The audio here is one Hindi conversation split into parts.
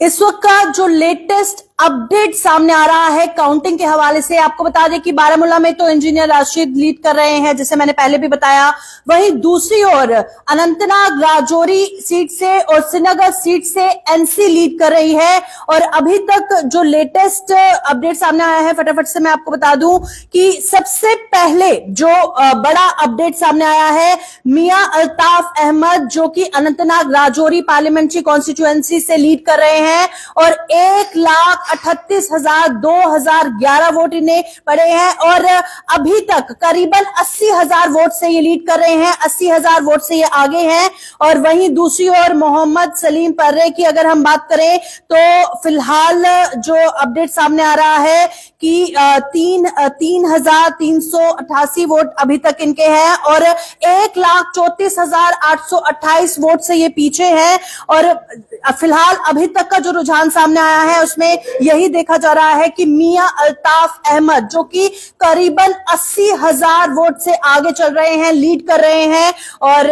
इस वक्त का जो लेटेस्ट अपडेट सामने आ रहा है काउंटिंग के हवाले से, आपको बता दें कि बारामूला में तो इंजीनियर राशिद लीड कर रहे हैं, जैसे मैंने पहले भी बताया। वहीं दूसरी ओर अनंतनाग राजौरी सीट से और श्रीनगर सीट से एनसी लीड कर रही है। और अभी तक जो लेटेस्ट अपडेट सामने आया है, फटाफट से मैं आपको बता दूं कि सबसे पहले जो बड़ा अपडेट सामने आया है, मियां अल्ताफ अहमद जो कि अनंतनाग राजौरी पार्लियामेंट्री कॉन्स्टिट्यूएंसी से लीड कर रहे हैं और 1,38,000 वोट इन्हें पड़े हैं। और अभी तक करीबन 80,000 वोट से ये लीड कर रहे हैं, 80,000 वोट से ये आगे हैं। और वहीं दूसरी ओर मोहम्मद सलीम पर्रे की अगर हम बात करें तो फिलहाल जो अपडेट सामने आ रहा है कि 3,388 वोट अभी तक इनके हैं और 1,34,828 वोट से ये पीछे हैं। और फिलहाल अभी तक का जो रुझान सामने आया है उसमें यही देखा जा रहा है कि मियां अल्ताफ अहमद जो कि करीबन 80,000 वोट से आगे चल रहे हैं, लीड कर रहे हैं। और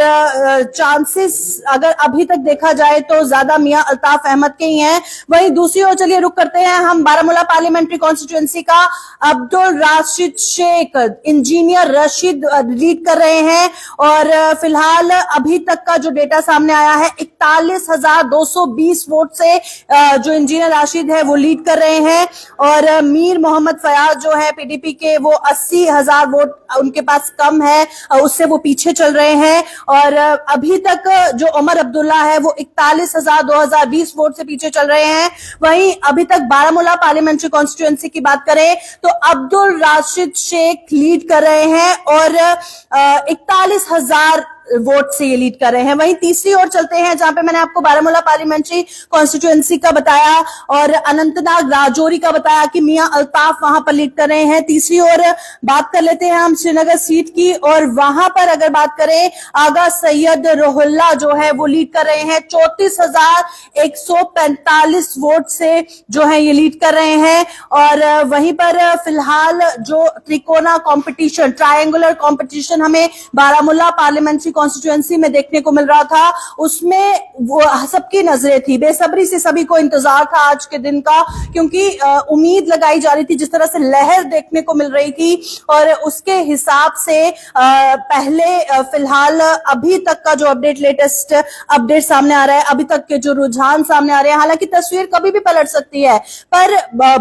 चांसेस अगर अभी तक देखा जाए तो ज्यादा मियां अल्ताफ अहमद के ही हैं। वहीं दूसरी ओर चलिए रुक करते हैं हम बारामूला पार्लियामेंट्री कॉन्स्टिट्यूएंसी का। अब्दुल राशिद शेख इंजीनियर रशीद लीड कर रहे हैं और फिलहाल अभी तक का जो डेटा सामने आया है 41,220 वोट से जो इंजीनियर राशिद है वो लीड कर रहे हैं। और मीर मोहम्मद फयाज जो है पीडीपी के, वो 80,000 वोट उनके पास कम है, उससे वो पीछे चल रहे हैं। और अभी तक जो उमर अब्दुल्ला है वो 41,220 वोट से पीछे चल रहे हैं। वहीं अभी तक बारामूला पार्लियामेंट्री कॉन्स्टिट्यूएंसी की बात करें तो अब्दुल राशिद शेख लीड कर रहे हैं और 41,000 वोट से ये लीड कर रहे हैं। वहीं तीसरी ओर चलते हैं जहां पे मैंने आपको बारामूला पार्लियामेंट्री कॉन्स्टिट्यूएंसी का बताया और अनंतनाग राजौरी का बताया कि मियां अल्ताफ वहां पर लीड कर रहे हैं। तीसरी ओर बात कर लेते हैं हम श्रीनगर सीट की और वहां पर अगर बात करें आगा सैयद रोहुल्ला जो है वो लीड कर रहे हैं 34,145 वोट से जो है ये लीड कर रहे हैं। और वहीं पर फिलहाल जो त्रिकोणा कॉम्पिटिशन, ट्रायंगुलर कॉम्पिटिशन हमें बारामूला पार्लियामेंट्री कॉन्स्टिट्यूएंसी में देखने को मिल रहा था, उसमें वो सबकी नजरें थी, बेसब्री से सभी को इंतजार था आज के दिन का, क्योंकि उम्मीद लगाई जा रही थी, जिस तरह से लहर देखने को मिल रही थी। और उसके हिसाब से पहले फिलहाल अभी तक का जो अपडेट, लेटेस्ट अपडेट सामने आ रहा है, अभी तक के जो रुझान सामने आ रहे हैं, हालांकि तस्वीर कभी भी पलट सकती है, पर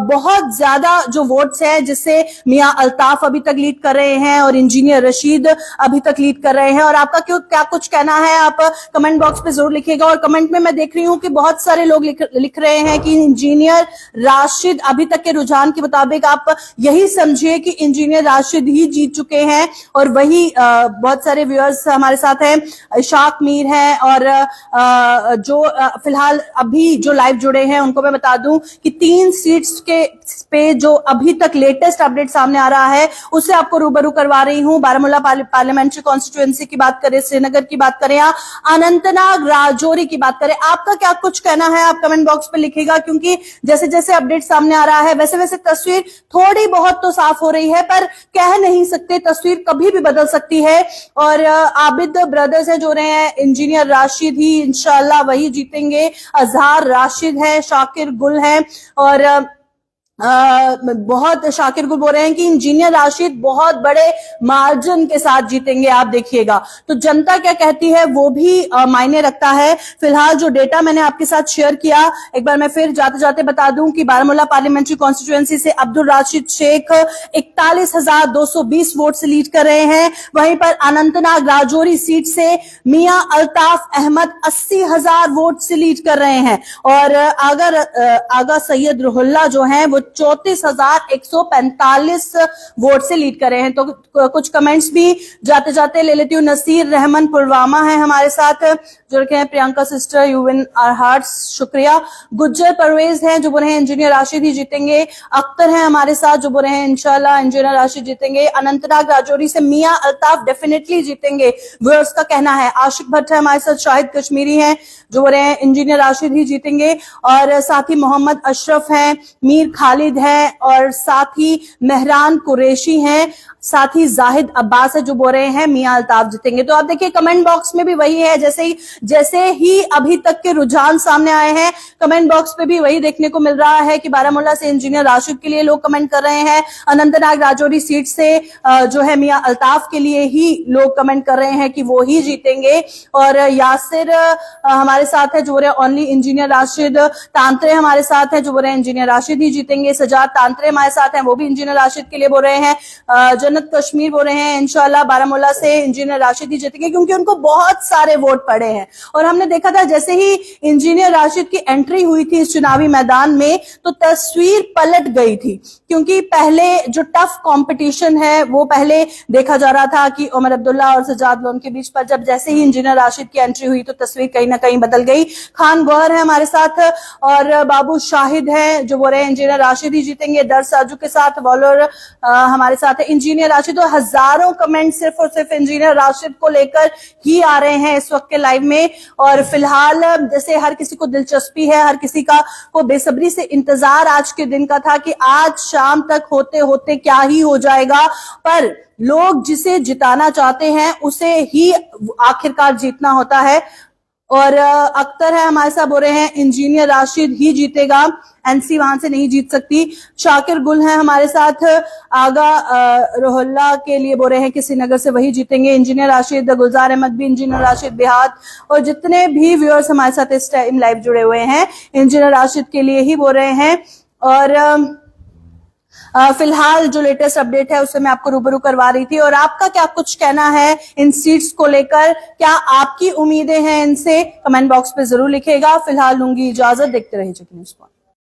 बहुत ज्यादा जो वोट्स है जिससे मियां अल्ताफ अभी तक लीड कर रहे हैं और इंजीनियर रशीद अभी तक लीड कर रहे हैं। और आपका क्या कुछ कहना है आप कमेंट बॉक्स पे जरूर लिखिएगा। और कमेंट में मैं देख रही हूं कि बहुत सारे लोग लिख रहे हैं कि इंजीनियर राशिद, अभी तक के रुझान के मुताबिक आप यही समझिए कि इंजीनियर राशिद ही जीत चुके हैं। और वही बहुत सारे व्यूअर्स हमारे साथ हैं, इशाक मीर हैं और जो फिलहाल अभी जो लाइव जुड़े हैं उनको मैं बता दूं कि 3 सीट्स के पे जो अभी तक लेटेस्ट अपडेट सामने आ रहा है उससे आपको रूबरू करवा रही हूं। बारामूला पार्लियामेंट्री कॉन्स्टिट्यूएंसी की बात करें, श्रीनगर की बात करें या अनंतनाग राजौरी की बात करें, आपका क्या कुछ कहना है आप कमेंट बॉक्स पे लिखिएगा। क्योंकि जैसे जैसे अपडेट सामने आ रहा है वैसे वैसे तस्वीर थोड़ी बहुत तो साफ हो रही है, पर कह नहीं सकते, तस्वीर कभी भी बदल सकती है। और आबिद ब्रदर्स है जो रहे हैं, इंजीनियर राशिद ही इंशाल्लाह वही जीतेंगे, अजहार राशिद है, शाकिर गुल है और बहुत शाकिर गुल बोल रहे हैं कि इंजीनियर राशिद बहुत बड़े मार्जिन के साथ जीतेंगे, आप देखिएगा। तो जनता क्या कहती है वो भी मायने रखता है। फिलहाल जो डेटा मैंने आपके साथ शेयर किया, एक बार मैं फिर जाते जाते बता दूं कि बारामूला पार्लियामेंट्री कॉन्स्टिट्यूएंसी से अब्दुल राशिद शेख 41,220 वोट से लीड कर रहे हैं। वहीं पर अनंतनाग राजौरी सीट से मियां अल्ताफ अहमद 80,000 वोट से लीड कर रहे हैं और आगा सैयद रोहुल्ला जो है वो 34,145 वोट से लीड कर रहे हैं। तो कुछ कमेंट्स भी जाते जाते ले लेती हूँ। नसीर रहमान पुलवामा है हमारे साथ जुड़ के हैं, Priyanka sister, you win our hearts, शुक्रिया। गुज्जर परवेज हैं जो बोल रहे हैं इंजीनियर राशिद ही जीतेंगे। अख्तर हैं हमारे साथ जो बोल रहे हैं इंशाल्लाह इंजीनियर राशिद जीतेंगे। अनंतनाग राजौरी से मियां अल्ताफ डेफिनेटली जीतेंगे, व्यूअर्स का कहना है। आशिक भट्ट है हमारे साथ, शाहिद कश्मीरी हैं जो बोल रहे हैं इंजीनियर राशिद ही जीतेंगे। और साथ ही मोहम्मद अशरफ हैं, मीर खालिद खालिद है और साथ ही मेहरान कुरैशी हैं, साथ ही जाहिद अब्बास है जो बोल रहे हैं मियां अल्ताफ जीतेंगे। तो आप देखिए कमेंट बॉक्स में भी वही है, जैसे ही अभी तक के रुझान सामने आए हैं, कमेंट बॉक्स पे भी वही देखने को मिल रहा है कि बारामूला से इंजीनियर राशिद के लिए लोग कमेंट कर रहे हैं, अनंतनाग राजौरी सीट से जो है मियां अल्ताफ के लिए ही लोग कमेंट कर रहे हैं कि वो ही जीतेंगे। और यासिर हमारे साथ है जो बोल रहे हैं ओनली इंजीनियर राशिद, तांत्रे हमारे साथ है जो बोल रहे हैं इंजीनियर राशिद ही जीतेंगे, सजाद तांत्रे हमारे साथ हैं वो भी इंजीनियर राशिद के लिए बोल रहे हैं, जन्नत कश्मीर बोल रहे हैं इंशाल्लाह बारामूला से इंजीनियर राशिद ही जीतेंगे क्योंकि उनको बहुत सारे वोट पड़े हैं। और हमने देखा था जैसे ही इंजीनियर राशिद की एंट्री हुई थी इस चुनावी मैदान में तो तस्वीर पलट गई थी, क्योंकि पहले जो टफ कंपटीशन है वो पहले देखा जा रहा था कि उमर अब्दुल्ला और सजाद लोन के बीच, पर जब जैसे ही इंजीनियर राशिद की एंट्री हुई तो तस्वीर कहीं ना कहीं बदल गई। खान गौहर है हमारे साथ और बाबू शाहिद है जो बोल रहे हैं इंजीनियर राशिद ही जीतेंगे, दर साजू के साथ बॉलर हमारे साथ है इंजीनियर राशिद। और हजारों कमेंट सिर्फ और सिर्फ इंजीनियर राशिद को लेकर ही आ रहे हैं इस वक्त के लाइव में। और फिलहाल जैसे हर किसी को दिलचस्पी है, हर किसी को बेसब्री से इंतजार आज के दिन का था कि आज शाम तक होते होते क्या ही हो जाएगा, पर लोग जिसे जिताना चाहते हैं उसे ही आखिरकार जीतना होता है। और अख्तर है हमारे साथ बोल रहे हैं इंजीनियर राशिद ही जीतेगा, एनसी वहां से नहीं जीत सकती। शाकिर गुल है हमारे साथ, आगा रोहल्ला के लिए बोल रहे हैं कि श्रीनगर से वही जीतेंगे, इंजीनियर राशिद, गुलजार अहमद भी इंजीनियर राशिद बिहार। और जितने भी व्यूअर्स हमारे साथ इस टाइम लाइव जुड़े हुए हैं इंजीनियर राशिद के लिए ही बोल रहे हैं। और फिलहाल जो लेटेस्ट अपडेट है उससे मैं आपको रूबरू करवा रही थी। और आपका क्या कुछ कहना है इन सीट्स को लेकर, क्या आपकी उम्मीदें हैं इनसे, कमेंट बॉक्स पे जरूर लिखेगा। फिलहाल लूंगी इजाजत, देखते रहिए जग न्यूज़।